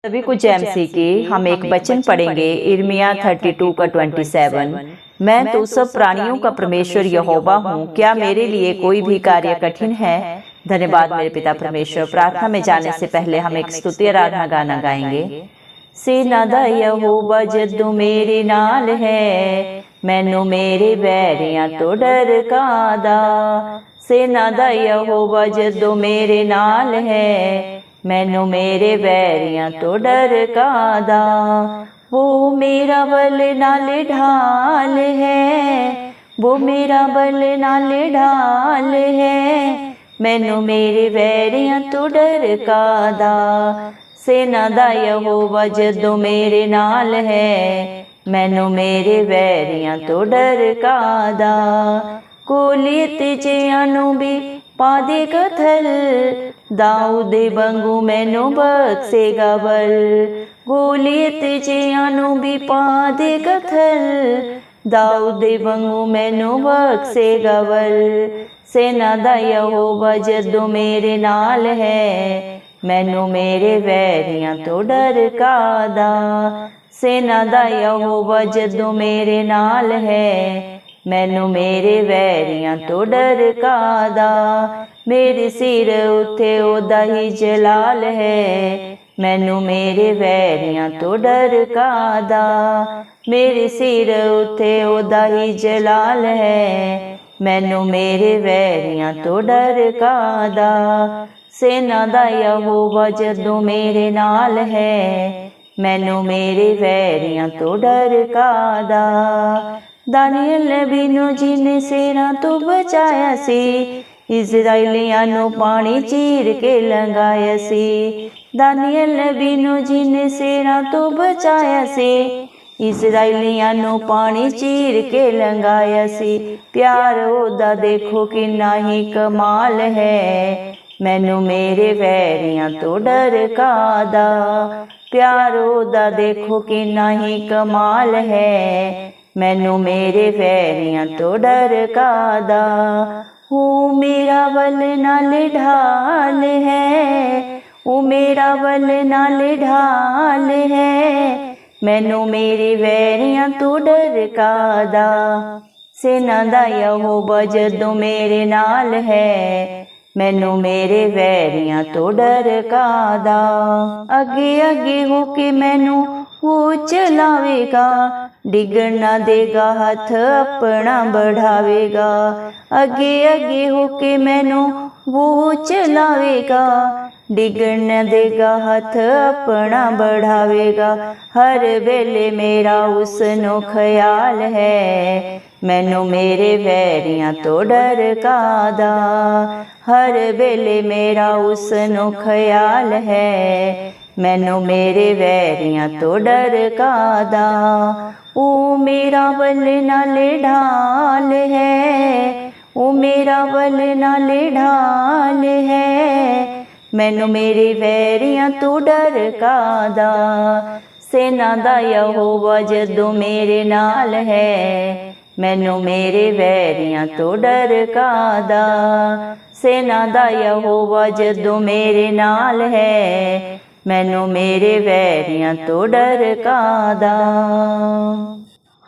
सभी को जैमसी की हम एक वचन पढ़ेंगे इर्मिया 32 का 27। मैं तो सब प्राणियों का परमेश्वर यहोवा हूँ, क्या मेरे लिए कोई भी कार्य कठिन है? धन्यवाद मेरे पिता परमेश्वर। प्रार्थना में जाने से पहले हम एक स्तुति आराधना गाना गाएंगे। सेना दा यहोवा जदों मेरे नाल है, मैनू मेरे बैरियां तो डर कादा। सेना दा यहोवा जदों मेरे नाल है, मैनू मेरे बैरियां तो डर कादा। वो मेरा बल नाल ढाल है, वो मेरा बल नाल ढाल है, मैनू मेरे बैरियां तो डर कादा। सेना दा यहोवा जदों मेरे नाल है, मैनू मेरे बैरियां तो डर कादा। गोलियत जियानू भी पा दे कथल, दाऊद बंगू मैनू बख्शेगा बल। गोलियत जियानू भी पा दे कथल, दाऊद बंगू मैनू बख्शेगा बल। सेना दा यहोवा जदों मेरे नाल है, मैनू मेरे बैरियां तो डर कादा। सेना दा यहोवा जदों मेरे नाल है, मैनू मेरे बैरियां तो डर कादा। मेरे सिर उते ओदा ही जलाल है, मैनू मेरे बैरियां तो डर कादा। मेरे सिर उते ओदा ही जलाल है, मैनू मेरे बैरियां तो डर कादा। सेना दा यहोवा जदों मेरे नाल है, मैनू मेरे बैरियां तो डर कादा। दानियल नबी नू जिन्ने सेना तो बचाया सी, इजराइलियां नू पानी चीर के लंघाया सी। दानियल नबी नू जिन्ने सेना तो बचाया सी, इजराइलियां नू पानी चीर के लंघाया सी। प्यार ओदा देखो किन्ना ही कमाल है, मैनू मेरे बैरियां तो डर कादा। प्यार ओदा देखो किन्ना ही कमाल है, मैनू मेरे बैरियां तो डर कादा। ओ मेरा बल नाल ढाल है, ओ मेरा बल नाल ढाल है, मैनू मेरे बैरियां तो डर कादा। सेना दा यहोवा जदों मेरे नाल है, मैनू मेरे बैरियां तो डर कादा। अगे अगे होके मैनू वो चलावेगा, डिगण ना देगा हाथ अपना बढ़ावेगा। अगे अगे होके मैनू वो चलावेगा, डिगण ना देगा हाथ अपना बढ़ावेगा। हर वेले मेरा उसनो ख्याल है, मैनू मेरे बैरियां तो डर कादा। हर वेले मेरा उसनो ख्याल है, मैनू मेरे बैरियां तो डर कादा। ओ मेरा बल नाल ढाल है, ओ मेरा बल नाल ढाल है, मैनू मेरे बैरियां तो डर कादा। सेना दा यहोवा जदों मेरे नाल है, मैनू मेरे बैरियां तो डर कादा। सेना दा यहोवा जदों मेरे नाल है, मैनू मेरे बैरियां तो डर कादा।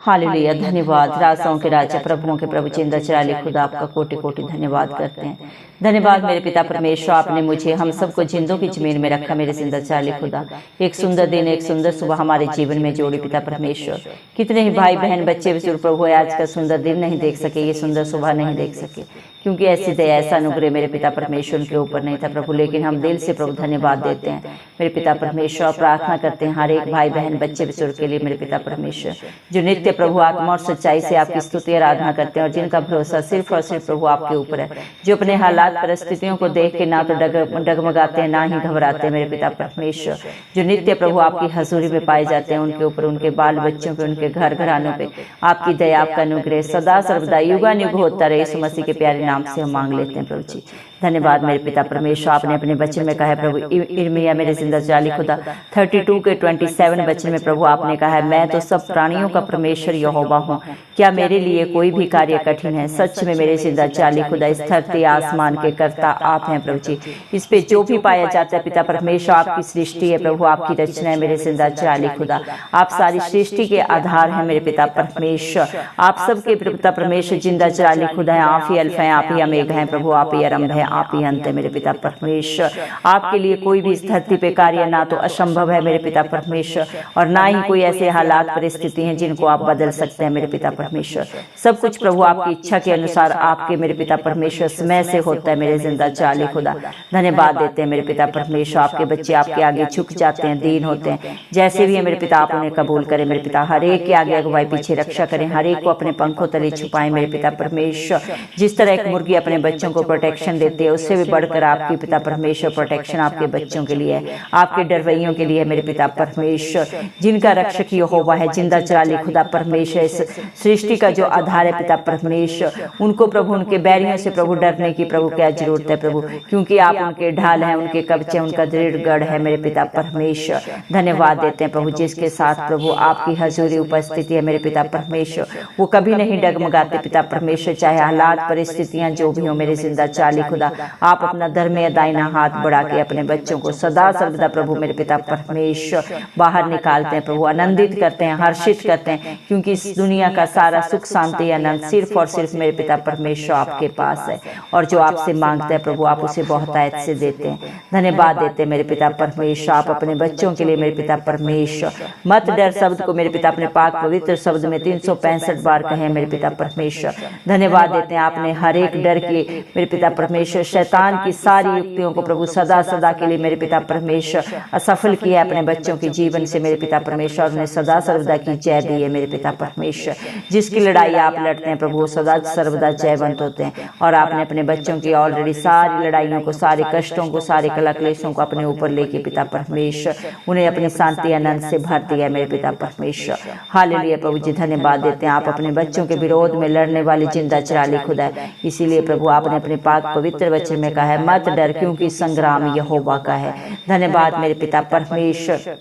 हालेलुया। धन्यवाद। राजाओं के राजा, प्रभुओं के प्रभु, चिंदा चराली खुदा, आपका कोटि कोटि धन्यवाद करते हैं। धन्यवाद मेरे पिता परमेश्वर, आपने मुझे हम सबको जिंदों की जमीन में रखा। मेरे जिंदा चराली खुदा, एक सुंदर दिन, एक सुंदर सुबह हमारे जीवन में जोड़ी पिता परमेश्वर। कितने ही भाई बहन बच्चे बुजुर्ग प्रभु आज का सुंदर दिन नहीं देख सके, ये सुंदर सुबह नहीं देख सके, क्योंकि ऐसी दया ऐसा अनुग्रह मेरे पिता परमेश्वर के ऊपर नहीं था प्रभु। लेकिन हम दिल से प्रभु धन्यवाद देते हैं मेरे पिता परमेश्वर। प्रार्थना करते हैं हर एक भाई बहन बच्चे बुजुर्ग के लिए मेरे पिता परमेश्वर, जो नित्य प्रभु आत्मा और सच्चाई से आपकी स्तुति आराधना करते हैं और जिनका भरोसा सिर्फ और सिर्फ प्रभु आपके ऊपर है, जो अपने हालात परिस्थितियों को देख के ना तो डगमगाते हैं ना ही घबराते हैं मेरे पिता परमेश्वर, जो नित्य प्रभु आपकी हजूरी में पाए जाते हैं। उनके ऊपर, उनके बाल बच्चों पे, उनके घर घरानों पे आपकी दया, आपका अनुग्रह सदा सर्वदा युगानुयुग होता रहे। यीशु मसीह के प्यारे नाम से हम मांग लेते हैं प्रभु जी। धन्यवाद मेरे पिता परमेश्वर, आपने अपने वचन में कहा है प्रभु, यिर्मयाह मेरे जिंदा जाली खुदा 32 के 27 वचन में प्रभु आपने कहा है, मैं तो सब प्राणियों का परमेश्वर यहोवा हूँ, क्या मेरे लिए कोई भी कार्य कठिन है। सच में मेरे जिंदा जाली खुदा, इस धरती आसमान के कर्ता आप हैं प्रभु जी। इस पे जो भी पाया जाता है पिता परमेश्वर, आपकी सृष्टि है प्रभु, आपकी रचना है मेरे जिंदा जाली खुदा। आप सारी सृष्टि के आधार हैं मेरे पिता परमेश्वर। आप सबके पिता परमेश्वर जिंदा जाली खुदा है। आप ही अल्फा हैं, आप ही ओमेगा हैं प्रभु, आप ही आरंभ है, आप ही अंत है मेरे पिता परमेश्वर। आपके लिए कोई भी इस धरती पे कार्य ना तो असंभव है मेरे पिता परमेश्वर, और ना ही कोई ऐसे हालात परिस्थिति हैं जिनको आप बदल सकते हैं मेरे पिता परमेश्वर। सब कुछ प्रभु आपकी इच्छा के अनुसार आपके मेरे पिता परमेश्वर समय से होता है मेरे जिंदा जाली खुदा। धन्यवाद देते हैं मेरे पिता परमेश्वर, आपके बच्चे आपके आगे झुक जाते हैं, दीन होते हैं, जैसे भी है मेरे पिता आप उन्हें कबूल करें मेरे पिता। हर एक के आगे अगुवाई पीछे रक्षा करें, हर एक को अपने पंखों तले छुपाएं मेरे पिता परमेश्वर। जिस तरह एक मुर्गी अपने बच्चों को प्रोटेक्शन देती है, उससे भी बढ़कर आपकी पिता परमेश्वर प्रोटेक्शन आपके बच्चों के लिए है, आपके डरवैयों के लिए मेरे पिता परमेश्वर। जिनका रक्षक यहोवा है जिंदा जाली खुदा परमेश्वर, इस सृष्टि का जो आधार है पिता परमेश्वर, उनको प्रभु उनके बैरियों से प्रभु डरने की प्रभु क्या जरूरत है प्रभु, क्योंकि आप उनके ढाल हैं, उनके कवच हैं, उनका दृढ़ गढ़ है मेरे पिता परमेश्वर। धन्यवाद देते हैं प्रभु, जिसके साथ प्रभु आपकी हजूरी उपस्थिति है मेरे पिता परमेश्वर, वो कभी नहीं डगमगाते पिता परमेश्वर, चाहे हालात परिस्थितियां जो भी हो मेरे जिंदा जाली खुदा। आप अपना धर्म दाहिना हाथ बढ़ा के अपने बच्चों को सदा सर्वदा प्रभु मेरे पिता परमेश्वर बाहर निकालते हैं प्रभु, आनंदित करते हैं, हर्षित करते हैं, क्योंकि इस दुनिया का सारा सुख शांति आनंद सिर्फ और सिर्फ मेरे पिता परमेश्वर आपके पास है, और जो आपसे मांगते हैं प्रभु आप उसे बहुतायत से देते हैं। धन्यवाद देते हैं मेरे पिता परमेश्वर, आप अपने बच्चों के लिए मेरे पिता परमेश्वर मत डर शब्द को मेरे पिता अपने पाक पवित्र शब्द में 365 बार कहे मेरे पिता परमेश्वर। धन्यवाद देते हैं आपने हर एक डर की मेरे पिता परमेश्वर, शैतान की सारी युक्तियों को प्रभु सदा सदा के लिए मेरे पिता परमेश्वर असफल किया अपने बच्चों के जीवन से मेरे पिता परमेश्वर, ने सदा सर्वदा की जय दी है मेरे पिता परमेश्वर। जिसकी लड़ाई आप लड़ते हैं प्रभु सदा सर्वदा जयवंत होते हैं, और आपने अपने बच्चों की ऑलरेडी सारी लड़ाइयों को, सारे कष्टों को, सारे कला क्लेशों को अपने ऊपर लेके पिता परमेश्वर उन्हें अपनी शांति आनंद से भर दिया है मेरे पिता परमेश्वर। हालेलुया प्रभु जी, धन्यवाद देते हैं आप अपने बच्चों के विरोध में लड़ने वाले जिंदा जाली खुदा है। इसीलिए प्रभु आपने अपने पाक पवित्र वचन में कहा है मत डर, क्योंकि संग्राम यहोवा का है। धन्यवाद मेरे पिता परमेश्वर,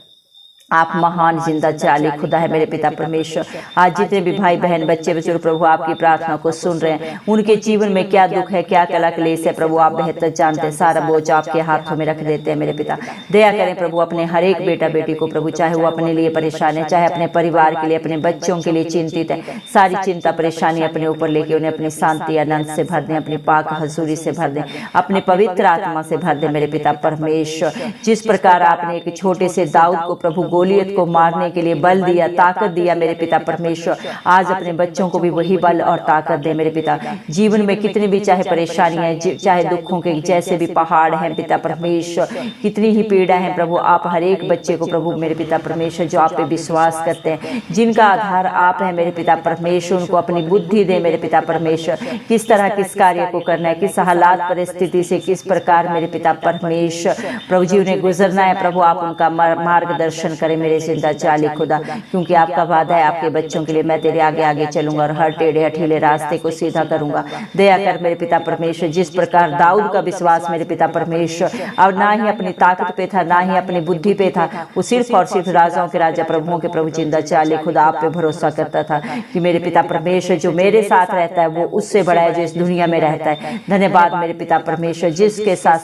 आप महान जिंदा जाली खुदा है मेरे पिता परमेश्वर। आज जितने भी भाई बहन बच्चे बुजुर्ग प्रभु आपकी प्रार्थना को सुन रहे हैं, उनके जीवन में क्या दुख है, क्या कला क्लेश है प्रभु आप बेहतर जानते हैं। सारा बोझ आपके हाथों में रख देते हैं मेरे पिता। दया करें प्रभु अपने हर एक बेटा बेटी को प्रभु, चाहे वो अपने लिए परेशान है, चाहे अपने परिवार के लिए, अपने बच्चों के लिए चिंतित है, सारी चिंता परेशानी अपने ऊपर लेके उन्हें अपनी शांति आनंद से भर दें, अपनी पाक हजूरी से भर दें, अपने पवित्र आत्मा से भर दें मेरे पिता परमेश्वर। जिस प्रकार आपने एक छोटे से दाऊद को प्रभु गोलियत को मारने के लिए बल दिया, ताकत दिया मेरे पिता परमेश्वर, आज अपने बच्चों को भी वही बल और ताकत दे मेरे पिता। जीवन में कितनी भी चाहे परेशानियां, चाहे दुखों के जैसे भी पहाड़ हैं पिता परमेश्वर, कितनी ही पीड़ा है प्रभु, आप हर एक बच्चे को प्रभु मेरे पिता परमेश्वर जो आप पे विश्वास करते हैं, जिनका आधार आप है मेरे पिता परमेश्वर, उनको अपनी बुद्धि दे मेरे पिता परमेश्वर, किस तरह किस कार्य को करना है, किस हालात परिस्थिति से किस प्रकार मेरे पिता परमेश्वर प्रभु जी उन्हें गुजरना है प्रभु, आप उनका मार्गदर्शन करें मेरे जिंदा जाली खुदा। क्योंकि आपका वादा है आपके बच्चों के लिए मैं तेरे आगे आगे चलूंगा और हर टेढ़े हठीले रास्ते को सीधा करूंगा। दया कर मेरे पिता परमेश्वर, जिस प्रकार दाऊद का विश्वास मेरे पिता परमेश्वर और ना ही अपनी ताकत पे था, ना ही अपनी बुद्धि पे था, वो सिर्फ और सिर्फ राजाओं के राजा प्रभुओं के प्रभु जिंदा जाली खुदा आप पे भरोसा करता था कि मेरे पिता परमेश्वर जो मेरे साथ रहता है वो उससे बड़ा है जो इस दुनिया में रहता है। धन्यवाद मेरे पिता परमेश्वर, जिसके साथ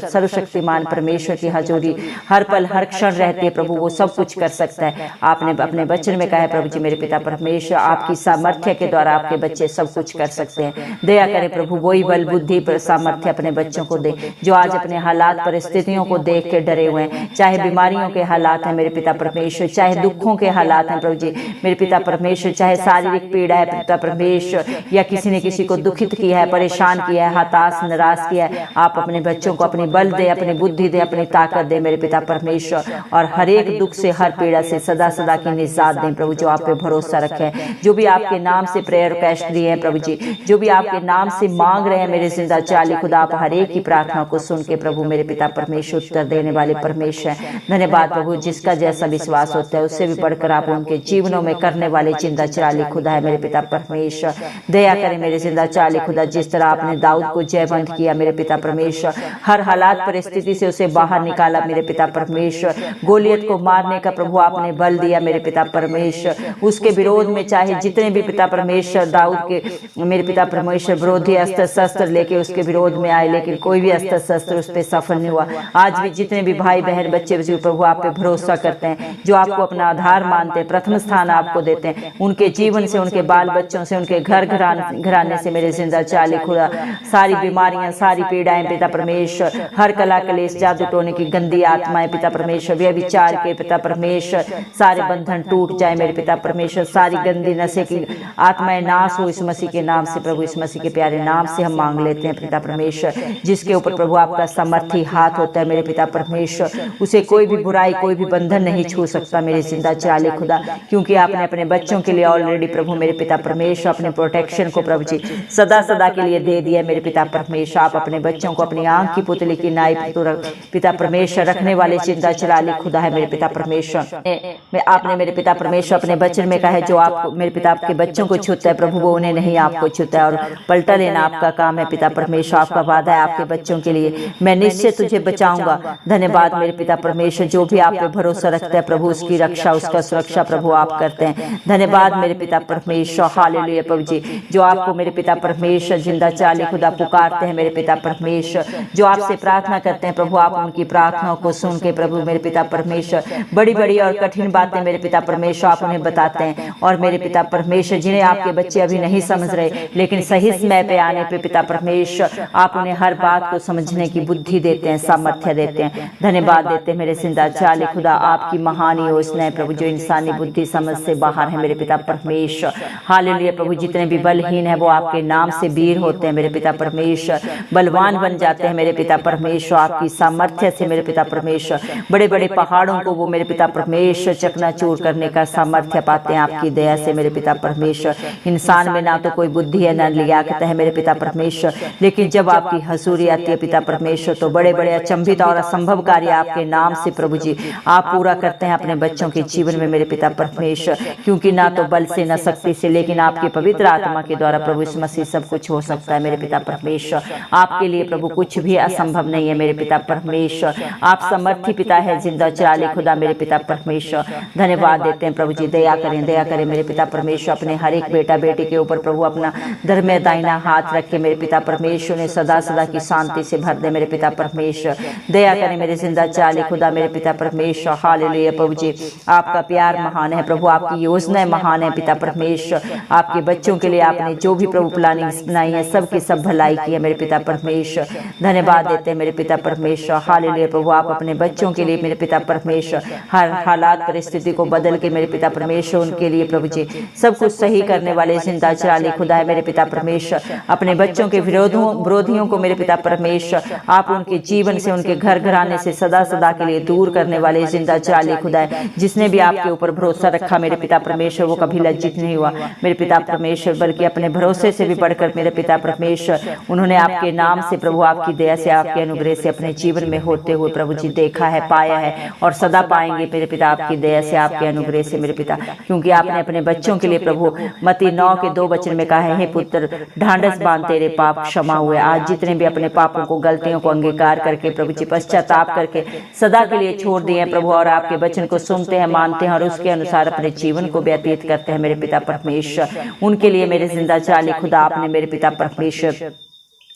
सर्वशक्तिमान परमेश्वर की हजूरी हर पल हर क्षण रहती है प्रभु, वो सब कुछ कर सकता है। आपने अपने वचन में कहा है प्रभु जी मेरे पिता परमेश्वर, आपकी सामर्थ्य के द्वारा आपके बच्चे सब कुछ कर सकते हैं। दया करें प्रभु, वही बल बुद्धि पर सामर्थ्य अपने बच्चों को दे जो आज अपने हालात परिस्थितियों को देख के डरे हुए हैं, चाहे बीमारियों के हालात हैं मेरे पिता परमेश्वर, चाहे दुखों के हालात हैं प्रभु जी मेरे पिता परमेश्वर, चाहे शारीरिक पीड़ा है पिता परमेश्वर, या किसी ने किसी को दुखित किया है, परेशान किया है, हताश निराश किया है, आप अपने बच्चों को अपनी बल दे, अपनी बुद्धि दे, अपनी ताकत दे मेरे पिता परमेश्वर, और हर एक दुख से, हर पीड़ा से सदा सदा की निजात दें प्रभु। जो आप पे भरोसा रखे, जो भी आपके नाम से प्रेयर रिक्वेस्ट दिए हैं प्रभु जी, जो भी आपके नाम से मांग रहे हैं मेरे जिंदा चाली खुदा, आप हर एक की प्रार्थना को सुन के प्रभु मेरे पिता परमेश्वर उत्तर देने वाले परमेश्वर हैं। धन्यवाद प्रभु, जिसका जैसा विश्वास होता है उससे भी बढ़कर आप उनके जीवनों में करने वाले जिंदा चाली खुदा है मेरे पिता परमेश्वर। दया करें मेरे जिंदा चाली खुदा, जिस तरह आपने दाऊद को जयवंत किया मेरे पिता परमेश्वर, हर हालात परिस्थिति से उसे बाहर निकाला मेरे पिता परमेश्वर। गोलियत को मारने का प्रभु आपने बल दिया मेरे पिता परमेश्वर। उसके विरोध में चाहे जितने भी पिता परमेश्वर दाऊद के मेरे पिता परमेश्वर विरोधी अस्त्र शस्त्र लेके उसके विरोध में आए, लेकिन कोई भी अस्त्र शस्त्र उस पर सफल नहीं हुआ। आज भी जितने भी भाई बहन बच्चे प्रभु आप पे भरोसा करते हैं, जो आपको अपना आधार मानते हैं, प्रथम स्थान आपको देते हैं, उनके जीवन से, उनके बाल बच्चों से, उनके घर घराने से मेरे जिंदा चाली खुदा सारी बीमारियां, सारी पीड़ाएं पिता परमेश्वर, हर कला कलेश, जादू टोने की गंदी आत्माएं पिता परमेश्वर, व्यभिचार के पिता परमेश्वर सारे बंधन टूट जाए मेरे पिता परमेश्वर। सारी गंदी नशे की आत्माएं नाश हो इस मसीह के नाम से प्रभु। इस मसीह के प्यारे नाम से हम मांग लेते हैं पिता परमेश्वर, जिसके ऊपर प्रभु आपका समर्थी हाथ होता है मेरे पिता परमेश्वर। उसे कोई भी बुराई, कोई भी बंधन नहीं छू सकता मेरे जिंदा चाली खुदा, क्योंकि आपने अपने बच्चों के लिए ऑलरेडी प्रभु मेरे पिता परमेश्वर अपने प्रोटेक्शन को प्रभु जी सदा सदा के लिए दे दिया मेरे पिता परमेश्वर। आप अपने बच्चों को अपनी आंख की पुतली की नाई पिता परमेश्वर रखने वाले जिंदा चाली खुदा है मेरे पिता परमेश्वर। आपने मेरे पिता परमेश्वर अपने वचन में कहा है, जो आप मेरे पिता आपके बच्चों को छूता है प्रभु वो उन्हें नहीं आपको छूता है, और पलटा लेना आपका काम है पिता परमेश्वर। आपका वादा है आपके बच्चों के लिए, मैं निश्चय तुझे बचाऊंगा। धन्यवाद मेरे पिता परमेश्वर, जो भी आप पे भरोसा रखता है प्रभु उसकी रक्षा, उसका सुरक्षा प्रभु आप करते हैं। धन्यवाद मेरे पिता परमेश्वर, हालेलुया प्रभु जी। जो आपको मेरे पिता परमेश्वर जिंदा चाली खुदा पुकारते हैं मेरे पिता परमेश्वर, जो आपसे प्रार्थना करते हैं प्रभु, आप उनकी प्रार्थनाओं को सुन के प्रभु मेरे पिता परमेश्वर बड़ी बड़ी और कठिन बातें मेरे पिता परमेश्वर आप उन्हें बताते हैं। और मेरे पिता परमेश्वर जिन्हें आपके बच्चे अभी नहीं समझ रहे, लेकिन सही समय पे आने पे पिता परमेश्वर आप उन्हें हर बात को समझने की बुद्धि देते हैं, सामर्थ्य देते हैं। धन्यवाद देते हैं मेरे जिंदा चाली खुदा, आपकी महान योजना है प्रभु जो इंसानी बुद्धि समझ से बाहर है मेरे पिता परमेश्वर। हालेलुया प्रभु, जितने भी बलहीन है वो आपके नाम से वीर होते हैं मेरे पिता परमेश्वर, बलवान बन जाते हैं मेरे पिता परमेश्वर। आपकी सामर्थ्य से मेरे पिता परमेश्वर बड़े बड़े पहाड़ों को वो मेरे पिता परमेश्वर चकनाचूर करने का सामर्थ्य पाते हैं आपकी दया से मेरे पिता परमेश्वर। इंसान में ना तो कोई बुद्धि है ना लियाकत है मेरे पिता परमेश्वर, लेकिन जब आपकी हजूरी आती है पिता परमेश्वर तो बड़े बड़े अचंभित और असंभव कार्य आपके नाम से प्रभु जी आप पूरा करते हैं अपने बच्चों के जीवन में मेरे पिता परमेश्वर। क्योंकि ना तो बल से, ना शक्ति से, लेकिन आपके पवित्र आत्मा के द्वारा प्रभु इस मसीह सब कुछ हो सकता है मेरे पिता परमेश्वर। आपके लिए प्रभु कुछ भी असंभव नहीं है मेरे पिता परमेश्वर। आप समर्थी पिता है जिंदा चाली खुदा मेरे पिता परमेश्वर। धन्यवाद देते हैं प्रभु जी, दया करें मेरे पिता परमेश्वर। अपने हर एक बेटा बेटी के ऊपर प्रभु अपना धर्म दाहिना हाथ रख के मेरे पिता परमेश्वर ने सदा सदा की शांति से भर दे मेरे पिता परमेश्वर। दया करें मेरे जिंदा चाली खुदा मेरे पिता परमेश्वर। हालेलुया प्रभु जी, आपका प्यार महान है प्रभु, आपकी योजनाएं महान है पिता परमेश्वर। आपके बच्चों के लिए आपने जो भी प्रभु प्लानिंग बनाई है सबकी सब भलाई की है मेरे पिता परमेश्वर। धन्यवाद देते हैं मेरे पिता परमेश्वर। हालेलुया प्रभु, आप अपने बच्चों के लिए मेरे पिता परमेश्वर हर हालात परिस्थिति को बदल के मेरे पिता परमेश्वर उनके लिए प्रभु जी सब कुछ सही करने वाले जिंदा चाली खुदा है मेरे पिता परमेश्वर। अपने बच्चों के विरोधियों को मेरे पिता परमेश्वर आप उनके जीवन से, उनके घर घराने से सदा सदा के लिए दूर करने वाले जिंदा चाली खुदा है। जिसने भी आपके ऊपर भरोसा रखा मेरे पिता परमेश्वर वो कभी लज्जित नहीं हुआ मेरे पिता परमेश्वर, बल्कि अपने भरोसे से भी बढ़कर मेरे पिता परमेश्वर उन्होंने आपके नाम से प्रभु आपकी दया से, आपके अनुग्रह से अपने जीवन में होते हुए प्रभु जी देखा है, पाया है और सदा पाएंगे मेरे पिता आपकी दया से, आपके अनुग्रह से मेरे पिता। क्योंकि आपने अपने बच्चों के लिए प्रभु मत्ती 9:2 में कहा है, हे पुत्र ढांढस बांध तेरे पाप क्षमा हुए। आज जितने भी अपने पापों को, गलतियों को अंगीकार करके प्रभु जी पश्चाताप करके सदा के लिए छोड़ दिए हैं प्रभु, और आपके वचन को सुनते हैं, मानते हैं और उसके अनुसार अपने जीवन को व्यतीत करते हैं मेरे पिता परमेश्वर, उनके लिए मेरे जिंदा चाली खुदा आपने मेरे पिता परमेश्वर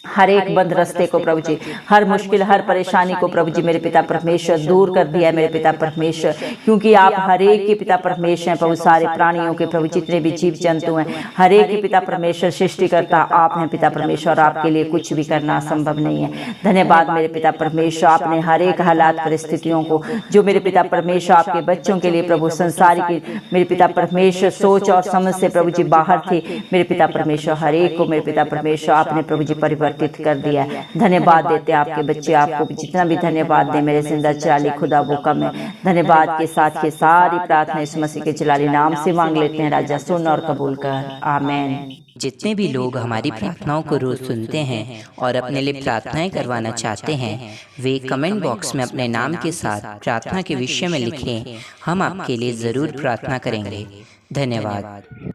हर एक बंद रास्ते को प्रभु जी, हर मुश्किल, हर परेशानी को प्रभु जी मेरे पिता परमेश्वर दूर कर दिया है मेरे पिता परमेश्वर। क्योंकि आप हर एक के पिता परमेश्वर हैं प्रभु, सारे प्राणियों के प्रभु, जितने भी जीव जंतु हैं हर एक के पिता परमेश्वर सृष्टि करता आप हैं पिता परमेश्वर। आपके लिए कुछ भी करना असंभव नहीं है। धन्यवाद मेरे पिता परमेश्वर, आपने हर एक हालात परिस्थितियों को जो मेरे पिता परमेश्वर आपके बच्चों के लिए प्रभु संसार की मेरे पिता परमेश्वर सोच और समझ से प्रभु जी बाहर थे मेरे पिता परमेश्वर, हर एक को मेरे पिता परमेश्वर आपने प्रभु जी परिवर्तन परिवर्तित कर दिया। धन्यवाद देते हैं आपके बच्चे, आपको जितना भी धन्यवाद दे मेरे जिंदा जलाली खुदा वो कम है। धन्यवाद के साथ ये सारी प्रार्थना इस मसीह के जलाली नाम से मांग लेते हैं राजा, सुन और कबूल कर, आमीन। जितने भी लोग हमारी प्रार्थनाओं को रोज सुनते हैं और अपने लिए प्रार्थनाएं करवाना चाहते हैं, वे कमेंट बॉक्स में अपने नाम के साथ प्रार्थना के विषय में लिखें। हम आपके लिए ज़रूर प्रार्थना करेंगे। धन्यवाद।